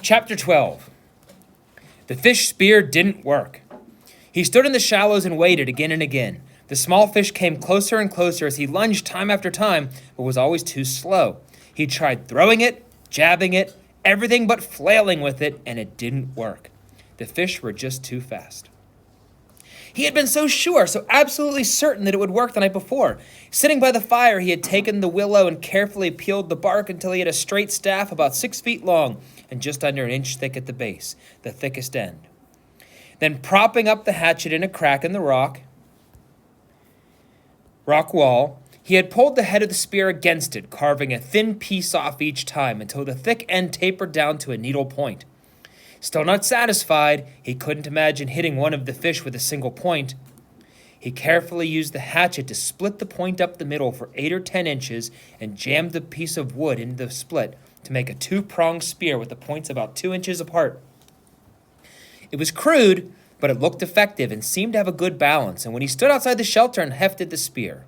Chapter 12. The fish spear didn't work. He stood in the shallows and waited again and again. The small fish came closer and closer as he lunged time after time, but was always too slow. He tried throwing it, jabbing it, everything but flailing with it, and it didn't work. The fish were just too fast. He had been so sure, so absolutely certain that it would work the night before. Sitting by the fire, he had taken the willow and carefully peeled the bark until he had a straight staff about 6 feet long and just under an inch thick at the base, the thickest end. Then propping up the hatchet in a crack in the rock wall, he had pulled the head of the spear against it, carving a thin piece off each time until the thick end tapered down to a needle point. Still not satisfied, he couldn't imagine hitting one of the fish with a single point. He carefully used the hatchet to split the point up the middle for 8 or 10 inches and jammed the piece of wood into the split to make a 2-pronged spear with the points about 2 inches apart. It was crude, but it looked effective and seemed to have a good balance, and when he stood outside the shelter and hefted the spear.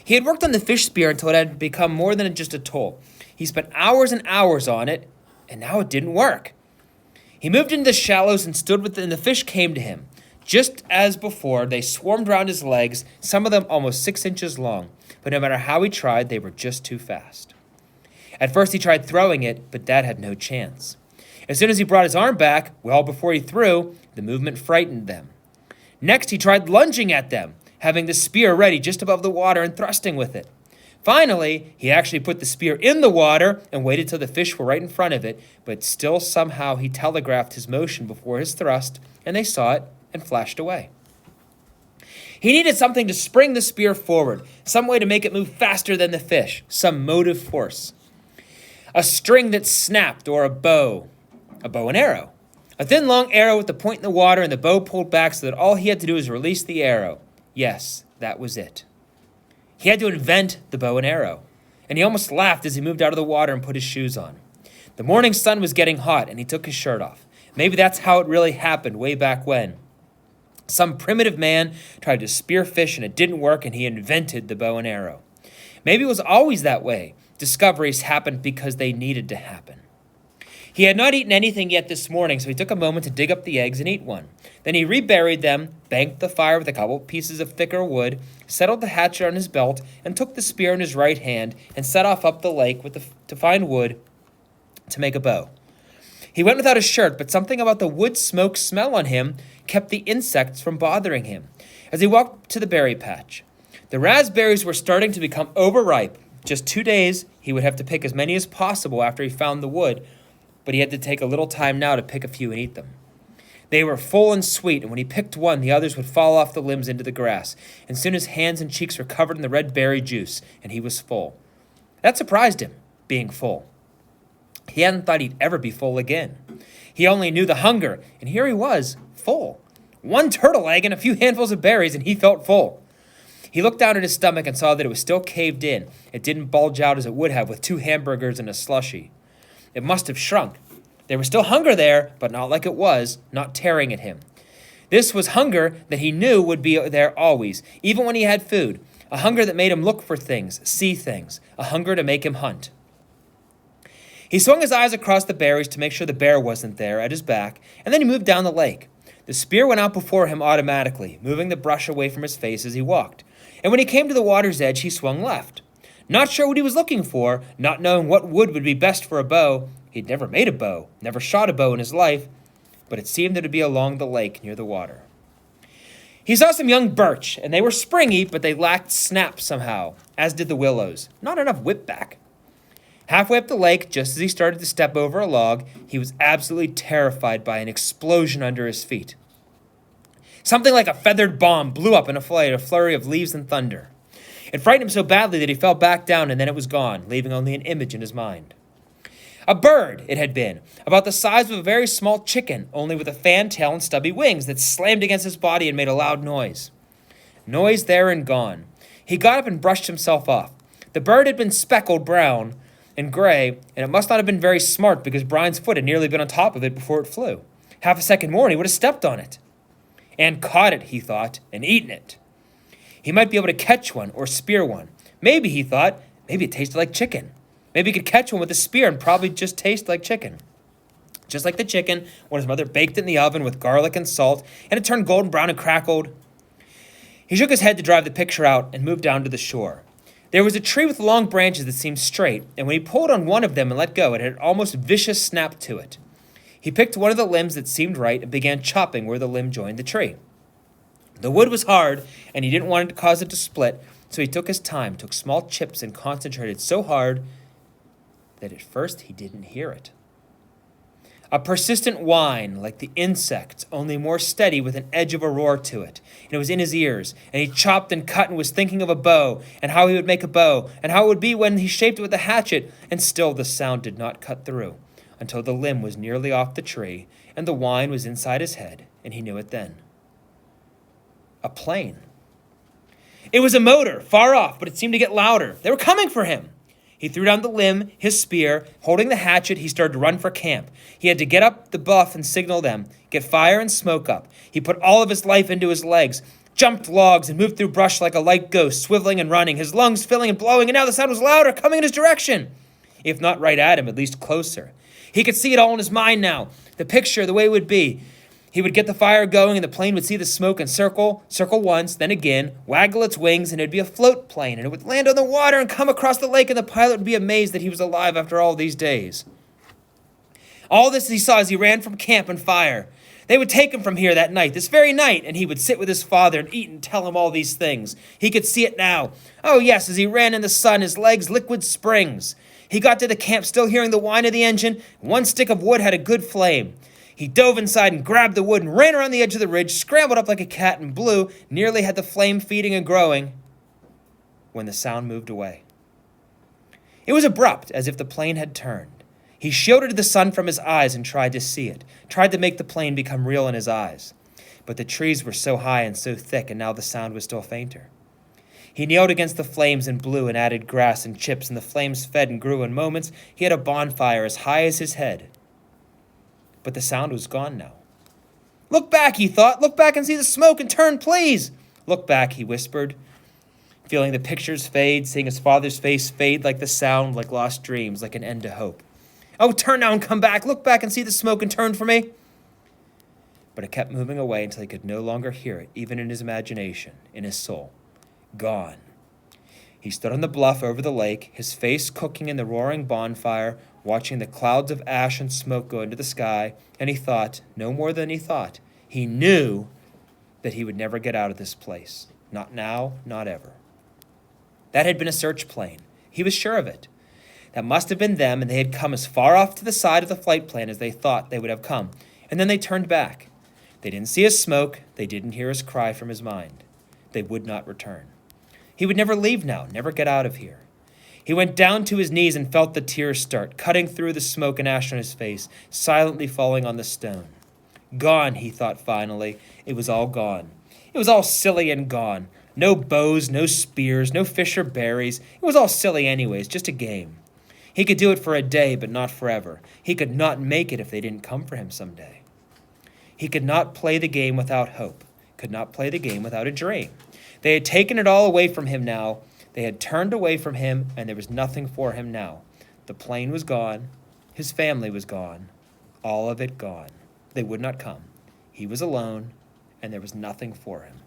He had worked on the fish spear until it had become more than just a tool. He spent hours and hours on it, and now it didn't work. He moved into the shallows and stood within. The fish came to him. Just as before, they swarmed around his legs, some of them almost 6 inches long, but no matter how he tried, they were just too fast. At first he tried throwing it, but that had no chance. As soon as he brought his arm back, well before he threw, the movement frightened them. Next he tried lunging at them, having the spear ready just above the water and thrusting with it. Finally, he actually put the spear in the water and waited till the fish were right in front of it, but still somehow he telegraphed his motion before his thrust, and they saw it and flashed away. He needed something to spring the spear forward, some way to make it move faster than the fish, some motive force. A string that snapped, or a bow and arrow. A thin long arrow with the point in the water and the bow pulled back so that all he had to do was release the arrow. Yes, that was it. He had to invent the bow and arrow, and he almost laughed as he moved out of the water and put his shoes on. The morning sun was getting hot, and he took his shirt off. Maybe that's how it really happened way back when. Some primitive man tried to spear fish, and it didn't work, and he invented the bow and arrow. Maybe it was always that way. Discoveries happened because they needed to happen. He had not eaten anything yet this morning, so he took a moment to dig up the eggs and eat one. Then he reburied them, banked the fire with a couple pieces of thicker wood, settled the hatchet on his belt, and took the spear in his right hand and set off up the lake to find wood to make a bow. He went without his shirt, but something about the wood smoke smell on him kept the insects from bothering him. As he walked to the berry patch, the raspberries were starting to become overripe. Just 2 days, he would have to pick as many as possible after he found the wood, but he had to take a little time now to pick a few and eat them. They were full and sweet, and when he picked one, the others would fall off the limbs into the grass, and soon his hands and cheeks were covered in the red berry juice, and he was full. That surprised him, being full. He hadn't thought he'd ever be full again. He only knew the hunger, and here he was, full. 1 turtle egg and a few handfuls of berries, and he felt full. He looked down at his stomach and saw that it was still caved in. It didn't bulge out as it would have with 2 hamburgers and a slushie. It must have shrunk. There was still hunger there, but not like it was, not tearing at him. This was hunger that he knew would be there always, even when he had food. A hunger that made him look for things, see things. A hunger to make him hunt. He swung his eyes across the berries to make sure the bear wasn't there at his back, and then he moved down the lake. The spear went out before him automatically, moving the brush away from his face as he walked. And when he came to the water's edge, he swung left. Not sure what he was looking for, not knowing what wood would be best for a bow. He'd never made a bow, never shot a bow in his life, but it seemed to be along the lake near the water. He saw some young birch, and they were springy, but they lacked snap somehow, as did the willows. Not enough whip back. Halfway up the lake, just as he started to step over a log, he was absolutely terrified by an explosion under his feet. Something like a feathered bomb blew up in a flurry of leaves and thunder. It frightened him so badly that he fell back down, and then it was gone, leaving only an image in his mind. A bird, it had been, about the size of a very small chicken, only with a fan tail and stubby wings that slammed against his body and made a loud noise. Noise there and gone. He got up and brushed himself off. The bird had been speckled brown and gray, and it must not have been very smart because Brian's foot had nearly been on top of it before it flew. Half a second more and he would have stepped on it. And caught it, he thought, and eaten it. He might be able to catch one or spear one. Maybe, he thought, maybe it tasted like chicken. Maybe he could catch one with a spear and probably just taste like chicken. Just like the chicken, when his mother baked it in the oven with garlic and salt, and it turned golden brown and crackled. He shook his head to drive the picture out and moved down to the shore. There was a tree with long branches that seemed straight, and when he pulled on one of them and let go, it had an almost vicious snap to it. He picked one of the limbs that seemed right and began chopping where the limb joined the tree. The wood was hard, and he didn't want to cause it to split, so he took his time, took small chips, and concentrated so hard that at first he didn't hear it. A persistent whine, like the insects, only more steady with an edge of a roar to it. And it was in his ears, and he chopped and cut and was thinking of a bow, and how he would make a bow, and how it would be when he shaped it with a hatchet, and still the sound did not cut through, until the limb was nearly off the tree, and the whine was inside his head, and he knew it then. A plane. It was a motor, far off, but it seemed to get louder. They were coming for him. He threw down the limb, his spear. Holding the hatchet, he started to run for camp. He had to get up the bluff and signal them, get fire and smoke up. He put all of his life into his legs, jumped logs and moved through brush like a light ghost, swiveling and running, his lungs filling and blowing, and now the sound was louder, coming in his direction. If not right at him, at least closer. He could see it all in his mind now, the picture, the way it would be. He would get the fire going, and the plane would see the smoke and circle once, then again, waggle its wings, and it would be a float plane, and it would land on the water and come across the lake, and the pilot would be amazed that he was alive after all these days. All this he saw as he ran from camp and fire. They would take him from here that night, this very night, and he would sit with his father and eat and tell him all these things. He could see it now. Oh yes, as he ran in the sun, his legs liquid springs. He got to the camp still hearing the whine of the engine. One stick of wood had a good flame. He dove inside and grabbed the wood and ran around the edge of the ridge, scrambled up like a cat and blew, nearly had the flame feeding and growing, when the sound moved away. It was abrupt, as if the plane had turned. He shielded the sun from his eyes and tried to see it, tried to make the plane become real in his eyes. But the trees were so high and so thick, and now the sound was still fainter. He kneeled against the flames and blew and added grass and chips, and the flames fed and grew. In moments, he had a bonfire as high as his head. But the sound was gone now. Look back, he thought. Look back and see the smoke and turn, please. Look back, he whispered, feeling the pictures fade, seeing his father's face fade like the sound, like lost dreams, like an end to hope. Oh, turn now and come back. Look back and see the smoke and turn for me. But it kept moving away until he could no longer hear it, even in his imagination, in his soul. Gone. He stood on the bluff over the lake, his face cooking in the roaring bonfire, watching the clouds of ash and smoke go into the sky, and he thought, no more than he thought, he knew that he would never get out of this place. Not now, not ever. That had been a search plane. He was sure of it. That must have been them, and they had come as far off to the side of the flight plan as they thought they would have come, and then they turned back. They didn't see his smoke. They didn't hear his cry from his mind. They would not return. He would never leave now, never get out of here. He went down to his knees and felt the tears start, cutting through the smoke and ash on his face, silently falling on the stone. Gone, he thought finally. It was all gone. It was all silly and gone. No bows, no spears, no fish or berries. It was all silly anyways, just a game. He could do it for a day, but not forever. He could not make it if they didn't come for him someday. He could not play the game without hope, could not play the game without a dream. They had taken it all away from him now. They had turned away from him, and there was nothing for him now. The plane was gone. His family was gone. All of it gone. They would not come. He was alone, and there was nothing for him.